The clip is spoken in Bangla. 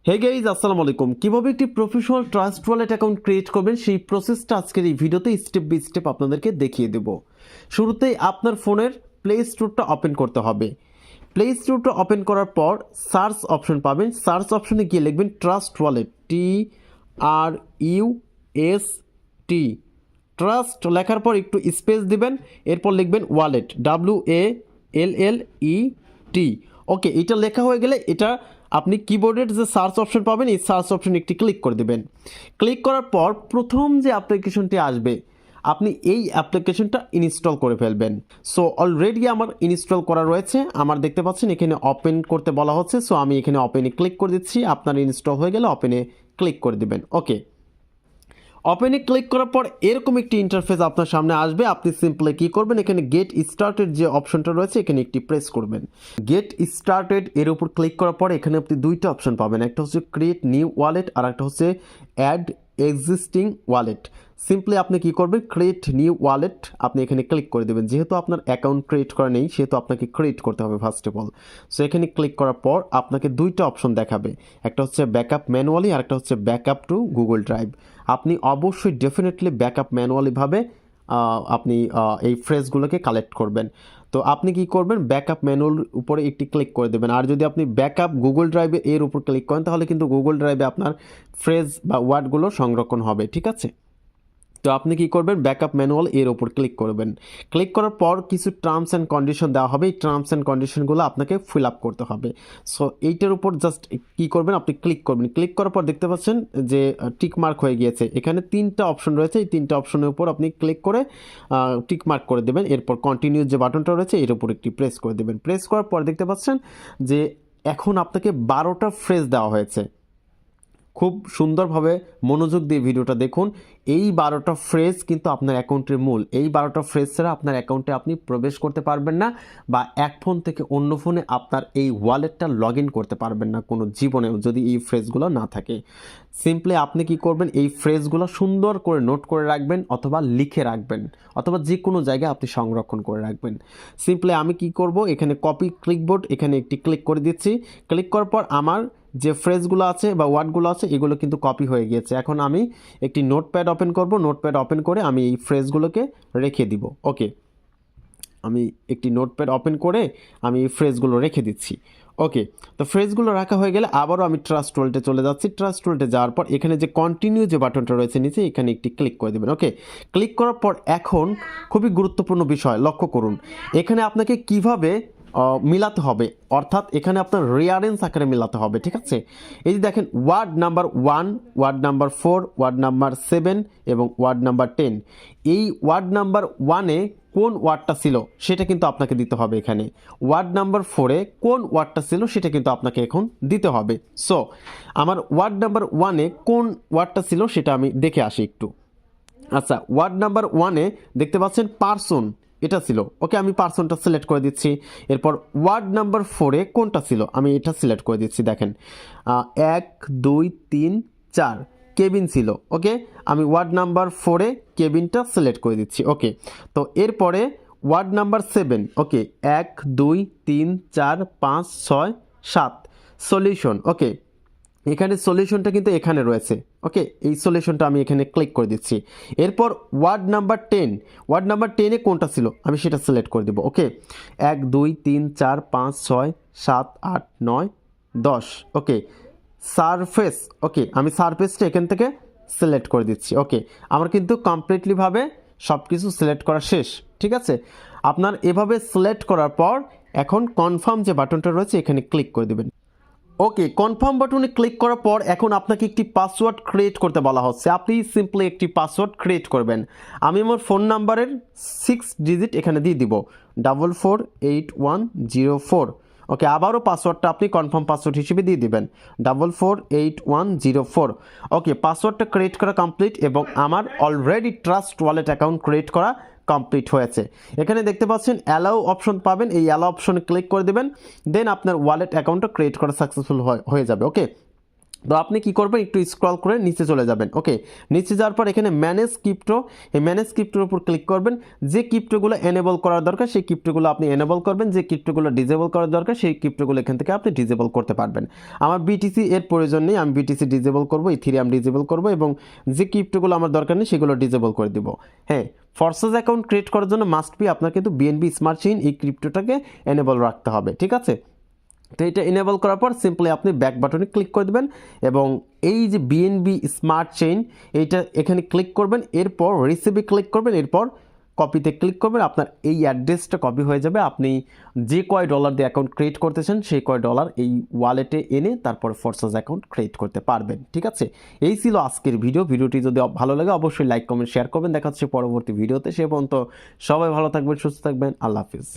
হে গাইজ আসসালামু আলাইকুম। কিভাবে একটি professional trust wallet account create করবেন সেই প্রসেসটা আজকের এই ভিডিওতে স্টেপ বাই স্টেপ আপনাদেরকে দেখিয়ে দেব। শুরুতেই আপনার ফোনের প্লে স্টোরটা ওপেন করতে হবে। প্লে স্টোরটা ওপেন করার পর সার্চ অপশন পাবেন। সার্চ অপশনে গিয়ে লিখবেন ট্রাস্ট ওয়ালেট, TRUST। ট্রাস্ট লেখার পর একটু স্পেস দিবেন, এরপর লিখবেন ওয়ালেট, WALLET। ওকে, এটা লেখা হয়ে গেলে এটা আপনি কিবোর্ডের যে সার্চ অপশন পাবেন এই সার্চ অপশনে একটি ক্লিক করে দেবেন। ক্লিক করার পর প্রথম যে অ্যাপ্লিকেশনটি আসবে আপনি এই অ্যাপ্লিকেশনটা ইনস্টল করে ফেলবেন। সো অলরেডি আমার ইনস্টল করা রয়েছে, আমার দেখতে পাচ্ছেন এখানে ওপেন করতে বলা হচ্ছে। সো আমি এখানে ওপেনে ক্লিক করে দিচ্ছি। আপনার ইনস্টল হয়ে গেলে ওপেনে ক্লিক করে দিবেন। ওকে, ওপেনে ক্লিক করার পর এরকম একটি ইন্টারফেস আপনার সামনে আসবে। আপনি সিম্পলি কী করবেন, এখানে গেট স্টার্টেড যে অপশনটা রয়েছে এখানে একটি প্রেস করবেন। গেট স্টার্টেড এর উপর ক্লিক করার পর এখানে আপনি দুইটা অপশন পাবেন, একটা হচ্ছে ক্রিয়েট নিউ ওয়ালেট আর একটা হচ্ছে অ্যাড এক্সিস্টিং ওয়ালেট। সিম্পলি আপনি কি করবেন, ক্রিয়েট নিউ ওয়ালেট আপনি এখানে ক্লিক করে দেবেন। যেহেতু আপনার অ্যাকাউন্ট ক্রিয়েট করা নেই সেহেতু আপনাকে ক্রিয়েট করতে হবে ফার্স্ট অফ অল। সো এখানে ক্লিক করার পর আপনাকে দুইটা অপশন দেখাবে, একটা হচ্ছে ব্যাকআপ ম্যানুয়ালি আর একটা হচ্ছে ব্যাকআপ টু গুগল ড্রাইভ। আপনি অবশ্যই ডেফিনেটলি ব্যাকআপ ম্যানুয়ালিভাবে আপনি এই ফ্রেজগুলোকে কালেক্ট করবেন। তো আপনি কি করবেন, ব্যাকআপ ম্যানুয়াল উপরে একটি ক্লিক করে দেবেন। আর যদি আপনি ব্যাকআপ গুগল ড্রাইভে এর উপর ক্লিক করেন তাহলে কিন্তু গুগল ড্রাইভে আপনার ফ্রেজ বা ওয়ার্ডগুলো সংরক্ষণ হবে, ঠিক আছে। তো আপনি কি করবেন, ব্যাকআপ ম্যানুয়াল এর ওপর ক্লিক করবেন। ক্লিক করার পর কিছু টার্মস অ্যান্ড কন্ডিশন দেওয়া হবে, এই টার্মস অ্যান্ড কন্ডিশনগুলো আপনাকে ফিল আপ করতে হবে। সো এইটার উপর জাস্ট কি করবেন, আপনি ক্লিক করবেন। ক্লিক করার পর দেখতে পাচ্ছেন যে টিক মার্ক হয়ে গিয়েছে। এখানে তিনটা অপশন রয়েছে, এই তিনটা অপশনের উপর আপনি ক্লিক করে টিক মার্ক করে দেবেন। এরপর কন্টিনিউ যে বাটনটা রয়েছে এর উপর একটি প্রেস করে দেবেন। প্রেস করার পর দেখতে পাচ্ছেন যে এখন আপনাকে 12টা ফ্রেজ দেওয়া হয়েছে। খুব সুন্দরভাবে মনোযোগ দিয়ে ভিডিওটা দেখুন। এই 12টা ফ্রেজ কিন্তু আপনার অ্যাকাউন্টের মূল। এই 12টা ফ্রেজ ছাড়া আপনার অ্যাকাউন্টে আপনি প্রবেশ করতে পারবেন না বা এক ফোন থেকে অন্য ফোনে আপনার এই ওয়ালেটটা লগ ইন করতে পারবেন না কোনো জীবনেও, যদি এই ফ্রেজগুলো না থাকে। সিম্পলি আপনি কি করবেন, এই ফ্রেজগুলো সুন্দর করে নোট করে রাখবেন অথবা লিখে রাখবেন অথবা যে কোনো জায়গায় আপনি সংরক্ষণ করে রাখবেন। সিম্পলি আমি কি করব, এখানে কপি ক্লিকবোর্ড এখানে একটি ক্লিক করে দিচ্ছি। ক্লিক করার পর আমার যে ফ্রেজগুলো আছে বা ওয়ার্ডগুলো আছে এগুলো কিন্তু কপি হয়ে গিয়েছে। এখন আমি একটি নোটপ্যাড ওপেন করব, নোটপ্যাড ওপেন করে আমি এই ফ্রেজগুলোকে রেখে দিব। ওকে, আমি একটি নোটপ্যাড ওপেন করে আমি এই ফ্রেজগুলো রেখে দিচ্ছি। ওকে, তো ফ্রেজগুলো রাখা হয়ে গেলে আবারও আমি ট্রাস্ট ওয়ালেটে চলে যাচ্ছি। ট্রাস্ট ওয়ালেটে যাওয়ার পর এখানে যে কন্টিনিউ যে বাটনটা রয়েছে নিচে এখানে একটি ক্লিক করে দেবেন। ওকে, ক্লিক করার পর এখন খুবই গুরুত্বপূর্ণ বিষয় লক্ষ্য করুন, এখানে আপনাকে কিভাবে মিলাতে হবে, অর্থাৎ এখানে আপনার রিয়ারেন্স আকারে মিলাতে হবে, ঠিক আছে। এই যে দেখেন word number 1, word number 4, word number 7 এবং ওয়ার্ড নাম্বার 10। এই ওয়ার্ড নাম্বার 1-এ কোন ওয়ার্ডটা ছিল সেটা কিন্তু আপনাকে দিতে হবে এখানে। ওয়ার্ড নাম্বার 4-এ কোন ওয়ার্ডটা ছিল সেটা কিন্তু আপনাকে এখন দিতে হবে। সো আমার ওয়ার্ড নাম্বার 1-এ কোন ওয়ার্ডটা ছিল সেটা আমি দেখে আসি একটু। আচ্ছা, ওয়ার্ড নাম্বার 1-এ দেখতে পাচ্ছেন পারসন, এটা ছিল। ওকে, আমি পারসনটা সিলেক্ট করে দিচ্ছি। এরপর ওয়ার্ড নাম্বার 4-এ কোনটা ছিল আমি এটা সিলেক্ট করে দিচ্ছি। দেখেন 1 2 3 4 কেবিন ছিল। ওকে, আমি ওয়ার্ড নাম্বার 4-এ কেবিনটা সিলেক্ট করে দিচ্ছি। ওকে, তো এরপরে ওয়ার্ড নাম্বার 7। ওকে, 1 2 3 4 5 6 7 সলিউশন। ওকে, এখানে সলিউশনটা কিন্তু এখানে রয়েছে। ওকে, এই সলিউশনটা আমি এখানে ক্লিক করে দিচ্ছি। এরপর ওয়ার্ড নাম্বার 10, ওয়ার্ড নাম্বার 10-এ কোনটা ছিল আমি সেটা সিলেক্ট করে দেবো। ওকে, 1 2 3 4 5 6 7 8 9 10। ওকে, সারফেস। ওকে, আমি সারফেসটা এখান থেকে সিলেক্ট করে দিচ্ছি। ওকে, আমার কিন্তু কমপ্লিটলিভাবে সব কিছু সিলেক্ট করা শেষ, ঠিক আছে। আপনার এভাবে সিলেক্ট করার পর এখন কনফার্ম যে বাটনটা রয়েছে এখানে ক্লিক করে দেবেন। ওকে, কনফার্ম বাটনে ক্লিক করার পর এখন আপনাকে একটি পাসওয়ার্ড ক্রিয়েট করতে বলা হচ্ছে। আপনি সিম্পলি একটি পাসওয়ার্ড ক্রিয়েট করবেন। আমি আমার ফোন নাম্বারের 6 ডিজিট এখানে দিয়ে দিব, 448104। ওকে, আবারও পাসওয়ার্ডটা আপনি কনফার্ম পাসওয়ার্ড হিসেবে দিয়ে দিবেন, 448104। ওকে, পাসওয়ার্ডটা ক্রিয়েট করা কমপ্লিট এবং আমার already trust wallet account create করা কমপ্লিট হয়েছে। এখানে দেখতে পাচ্ছেন অ্যালাউ অপশন পাবেন, এই অ্যালাউ অপশনে ক্লিক করে দেবেন। দেন আপনার ওয়ালেট অ্যাকাউন্টটা ক্রিয়েট করা সাকসেসফুল হয়ে যাবে। ওকে, তো আপনি কি করবেন, একটু স্ক্রল করে নিচে চলে যাবেন। ওকে, নিচে যাওয়ার পর এখানে ম্যানেজ ক্রিপ্টো, এই ম্যানেজ ক্রিপ্টোর উপর ক্লিক করবেন। যে ক্রিপ্টোগুলো এনেবল করার দরকার সেই ক্রিপ্টোগুলো আপনি এনেবল করবেন, যে ক্রিপ্টোগুলো ডিজেবল করার দরকার সেই ক্রিপ্টোগুলো এখান থেকে আপনি ডিজেবল করতে পারবেন। আমার বিটিসি এর প্রয়োজন নেই, আমি বিটিসি ডিজেবল করব, ইথেরিয়াম ডিজেবল করব এবং যে ক্রিপ্টোগুলো আমার দরকার নেই সেগুলো ডিজেবল করে দিব। হ্যাঁ, ফরসাস অ্যাকাউন্ট ক্রিয়েট করার জন্য মাস্ট বি আপনার কিন্তু বিএনবি স্মার্ট চেইন এই ক্রিপ্টোটাকে এনেবল রাখতে হবে, ঠিক আছে। তো এটা এনেবল করার পর সিম্পলি আপনি ব্যাক বাটনে ক্লিক করে দেবেন এবং এই যে বিএনবি স্মার্ট চেইন এইটা এখানে ক্লিক করবেন, এরপর রিসিভে ক্লিক করবেন, এরপর কপিতে ক্লিক করবেন, আপনার এই অ্যাড্রেসটা কপি হয়ে যাবে। আপনি যে কয় ডলার দিয়ে অ্যাকাউন্ট ক্রিয়েট করতেছেন সেই কয় ডলার এই ওয়ালেটে এনে তারপর ফরসাস অ্যাকাউন্ট ক্রিয়েট করতে পারবেন, ঠিক আছে। এই ছিল আজকের ভিডিওটি যদি ভালো লাগে অবশ্যই লাইক কমেন্ট শেয়ার করবেন। দেখা হচ্ছে পরবর্তী ভিডিওতে, সে পর্যন্ত সবাই ভালো থাকবেন, সুস্থ থাকবেন, আল্লাহ হাফিজ।